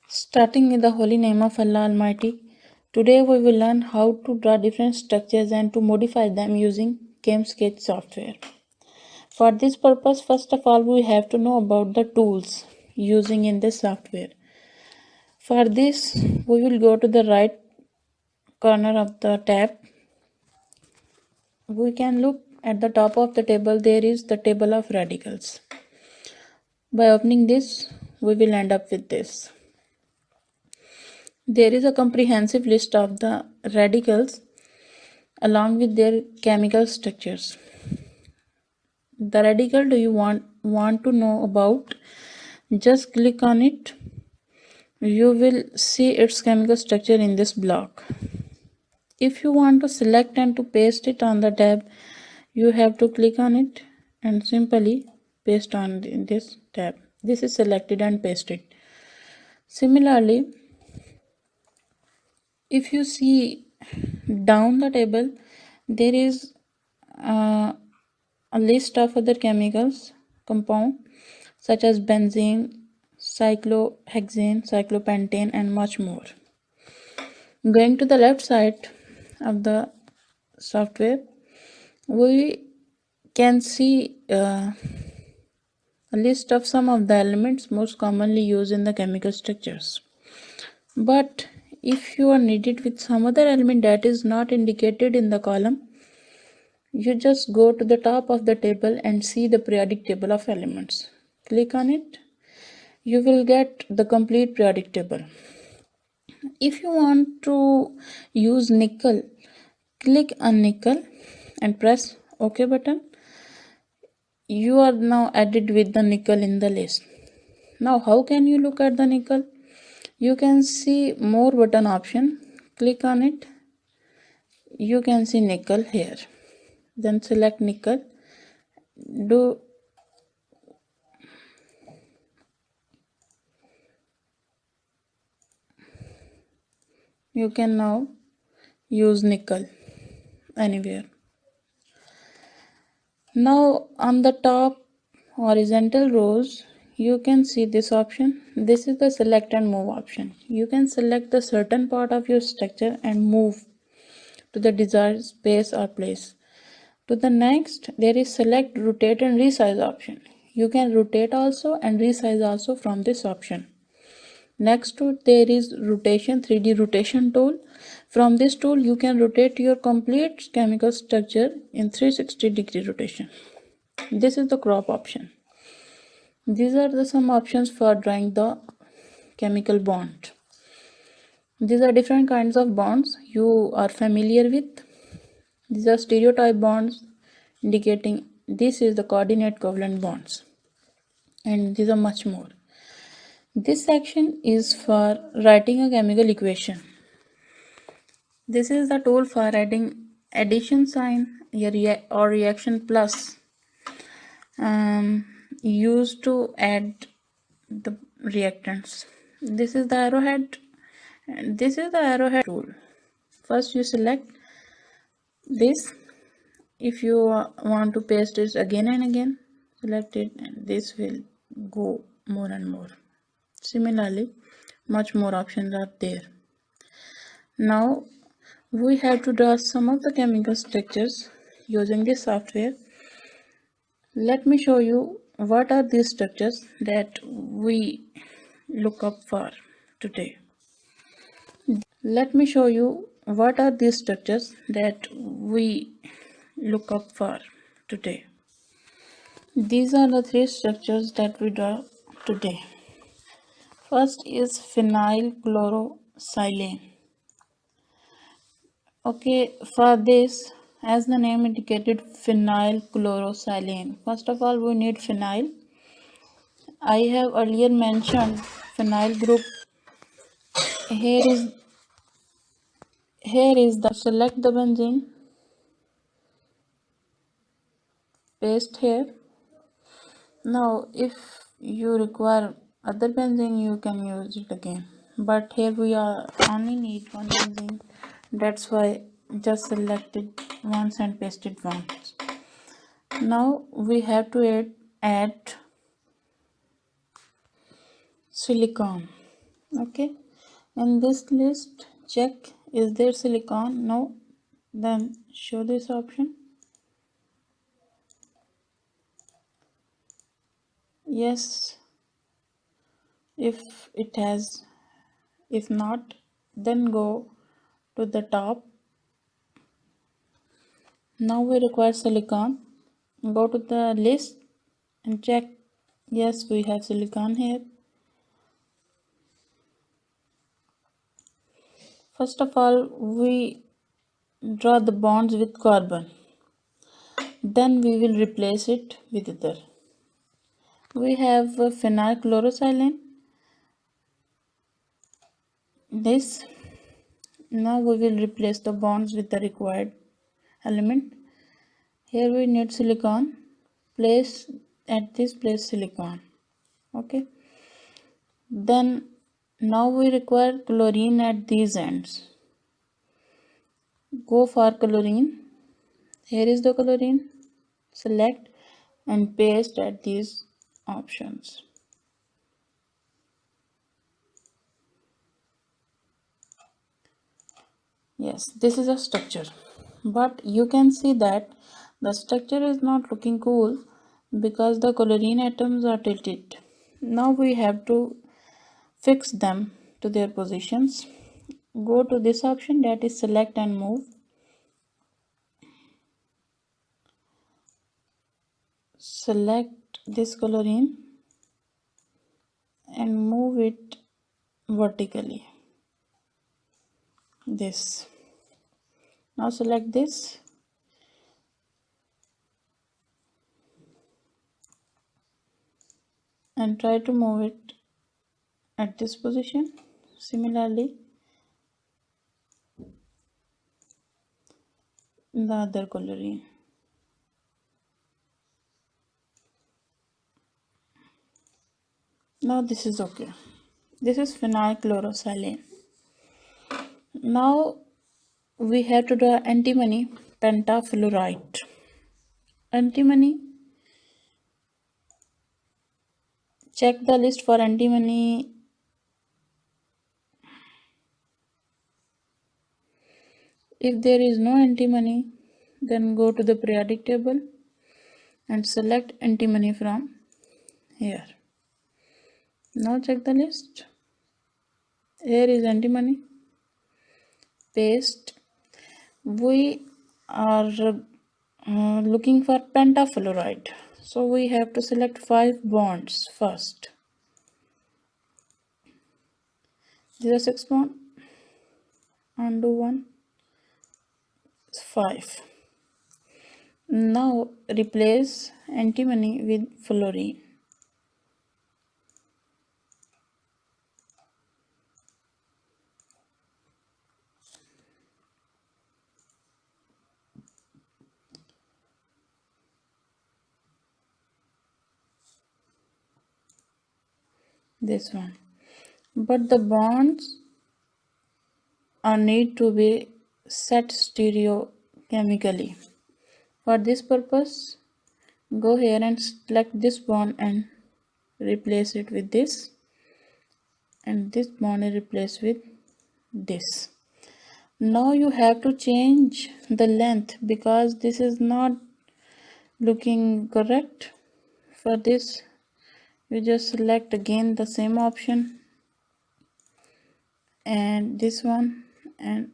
Starting in the holy name of Allah Almighty, today we will learn how to draw different structures and to modify them using chemsketch software. For this purpose, first of all, we have to know about the tools using in this software. For this, we will go to the right corner of the tab. We can look at the top of the table. There is the table of radicals. By opening this, we will end up with this. There is a comprehensive list of the radicals along with their chemical structures. The radical do you want to know about? Just click on it. You will see its chemical structure in this block. If you want to select and to paste it on the tab, you have to click on it and simply paste on this tab. This is selected and pasted. Similarly, if you see down the table, there is a list of other chemicals compound such as benzene, cyclohexane, cyclopentane, and much more. Going to the left side of the software, we can see a list of some of the elements most commonly used in the chemical structures. But if you are needed with some other element that is not indicated in the column, you just go to the top of the table and see the periodic table of elements. Click on it. You will get the complete periodic table. If you want to use nickel, click on nickel and press OK button. You are now added with the nickel in the list. Now how can you look at the nickel? You can see more button option. Click on it. You can see nickel here. Then select nickel. You can now use nickel anywhere. Now on the top horizontal rows, you can see this option. This is the select and move option. You can select the certain part of your structure and move to the desired space or place. To the next, there is select, rotate and resize option. You can rotate also and resize also from this option. Next to there is rotation, 3D rotation tool. From this tool, you can rotate your complete chemical structure in 360-degree rotation. This is the crop option. These are the some options for drawing the chemical bond. These are different kinds of bonds you are familiar with. These are stereotype bonds indicating this is the coordinate covalent bonds. And these are much more. This section is for writing a chemical equation. This is the tool for adding addition sign or reaction plus used to add the reactants. This is the arrowhead. And this is the arrowhead tool. First you select this. If you want to paste it again and again, select it and this will go more and more. Similarly, much more options are there. Now we have to draw some of the chemical structures using this software. Let me show you what are these structures that we look up for today. Let me show you what are these structures that we look up for today. These are the three structures that we draw today. First is phenylchlorosilane. Okay, for this, as the name indicated, phenylchlorosilane. First of all, we need phenyl. I have earlier mentioned phenyl group. Here is the select the benzene, paste here. Now if you require other benzene, you can use it again, but here we are only need one benzene, that's why just select it once and paste it once. Now we have to add silicon. Okay, in this list check, is there silicon? No, then show this option. Yes, if it has. If not, then go to the top. Now we require silicon. Go to the list and check. Yes, we have silicon here. First of all, we draw the bonds with carbon. Then we will replace it with ether. We have phenylchlorosilane. This. Now we will replace the bonds with the required element. Here we need silicon. Place at this place silicon. Okay. Then now we require chlorine at these ends. Go for chlorine. Here is the chlorine. Select and paste at these options. Yes, this is a structure, but you can see that the structure is not looking cool because the chlorine atoms are tilted. Now we have to fix them to their positions. Go to this option, that is select and move. Select this chlorine and move it vertically. This. Now select this and try to move it at this position. Similarly, the other chlorine. Now this is okay. This is phenylchlorosilane. Now we have to draw antimony pentafluoride. Antimony, check the list for antimony. If there is no antimony, then go to the periodic table and select antimony from here. Now check the list. Here is antimony. Paste. We are looking for pentafluoride. So we have to select 5 bonds first. These are 6 bonds. Undo 1. 5. Now replace antimony with fluorine. This one. But the bonds are need to be set stereochemically. For this purpose, go here and select this bond and replace it with this, and this bond is replaced with this. Now you have to change the length because this is not looking correct. For this, you just select again the same option and this one, and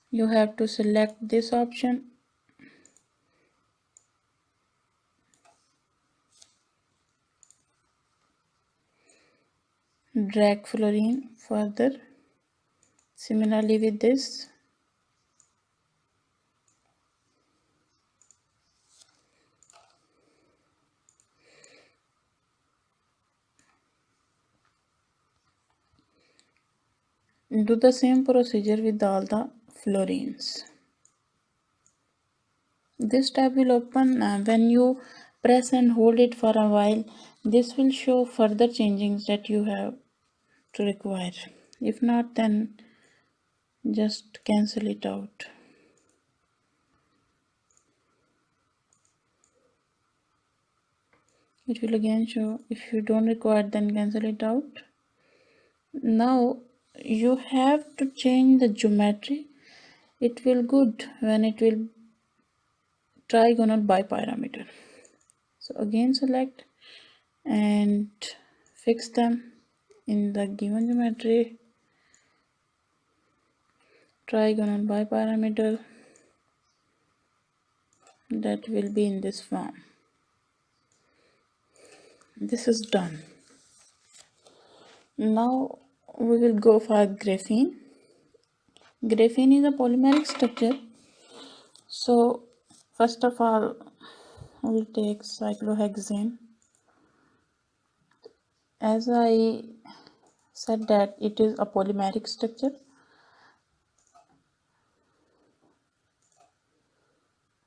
you have to select this option. Drag fluorine further. Similarly with this. Do the same procedure with all the fluorines. This tab will open when you press and hold it for a while. This will show further changings that you have to require. If not, then just cancel it out. It will again show. If you don't require, then cancel it out. Now you have to change the geometry. It will good when it will trigonal bipyramidal. So again select and fix them in the given geometry. Trigonal bipyramidal, that will be in this form. This is done. Now we will go for graphene. Graphene is a polymeric structure. So first of all, we'll take cyclohexane. As I said that it is a polymeric structure,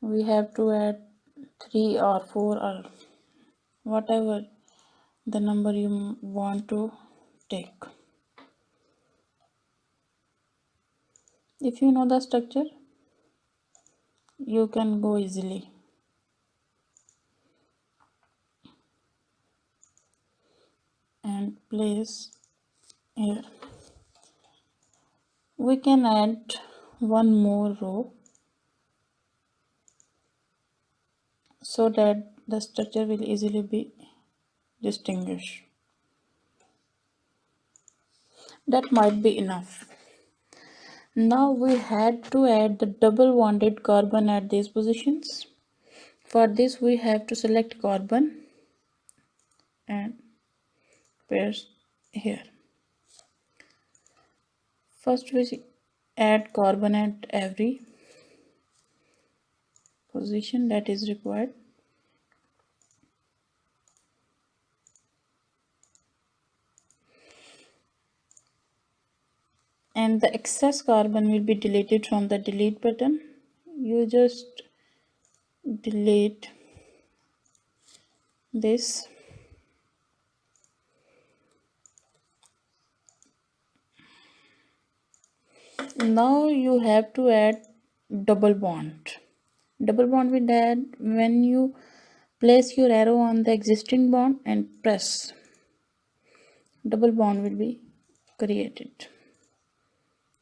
we have to add 3 or 4 or whatever the number you want to take. If you know the structure, you can go easily. And place here. We can add one more row so that the structure will easily be distinguished. That might be enough. Now we had to add the double bonded carbon at these positions. For this we have to select carbon and paste here. First we add carbon at every position that is required. And the excess carbon will be deleted from the delete button. You just delete this. Now you have to add double bond. Double bond will add when you place your arrow on the existing bond and press. Double bond will be created.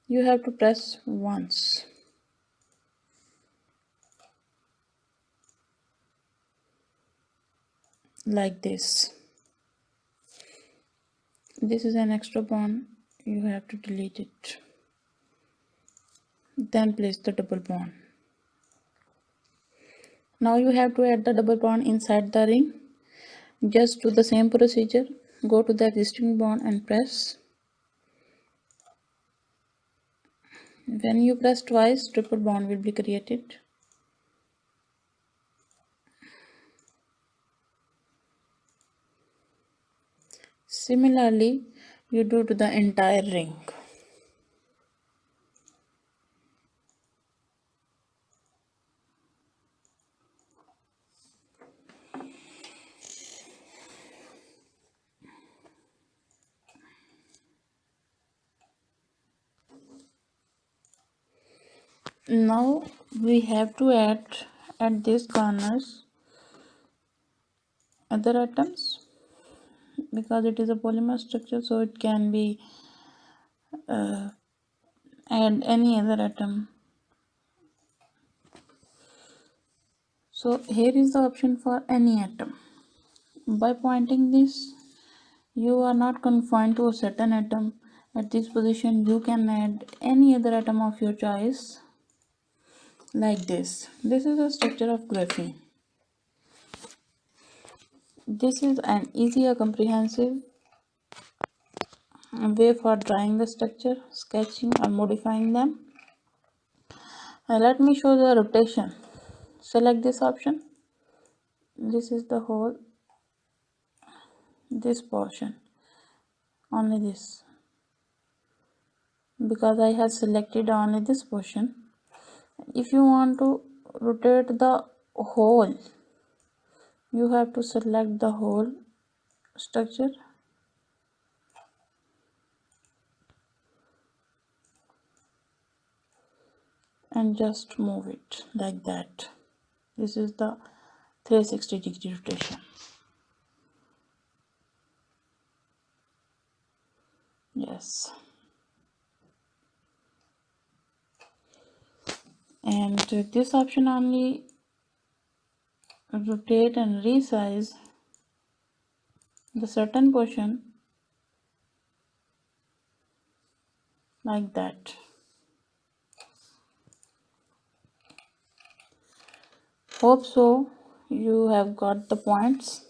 You have to press once. Like this. This is an extra bond. You have to delete it. Then place the double bond. Now you have to add the double bond inside the ring. Just do the same procedure. Go to the existing bond and press. When you press twice, triple bond will be created. Similarly, you do to the entire ring. Now we have to add at these corners other atoms, because it is a polymer structure, so it can be add any other atom. So here is the option for any atom. By pointing this, you are not confined to a certain atom. At this position you can add any other atom of your choice, like this. This is the structure of graphene. This is an easier comprehensive way for drawing the structure, sketching or modifying them. Let me show the rotation. Select this option. This is the whole, this portion, only this, because I have selected only this portion. If you want to rotate the whole, you have to select the whole structure and just move it like that. This is the 360-degree rotation. Yes. And this option only rotate and resize the certain portion like that. Hope so you have got the points.